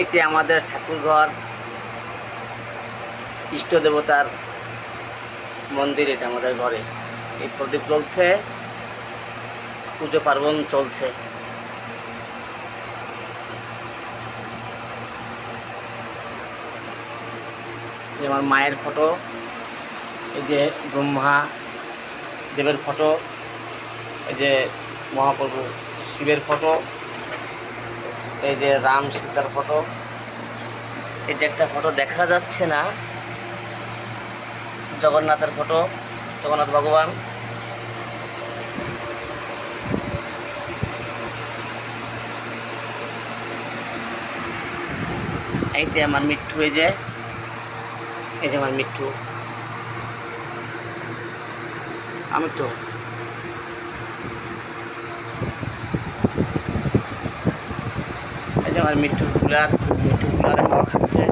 এটি আমাদের ঠাকুরঘর, ইষ্ট দেবতার মন্দির। এটা আমাদের ঘরে এই প্রদীপ জ্বলছে, পুজো পার্বণ চলছে। আমার মায়ের ফটো, এই যে ব্রহ্মা দেবের ফটো, এই যে মহাপ্রভু শিবের ফটো, এই যে রাম সীতার ফটো। এই যে একটা ফটো দেখা যাচ্ছে না, জগন্নাথের ফটো, জগন্নাথ ভগবান। এই যে আমার মিঠু, এই যে আমার মিঠু, আমি তো এই যে আমার মিঠু কুলার হাওয়া খাচ্ছে।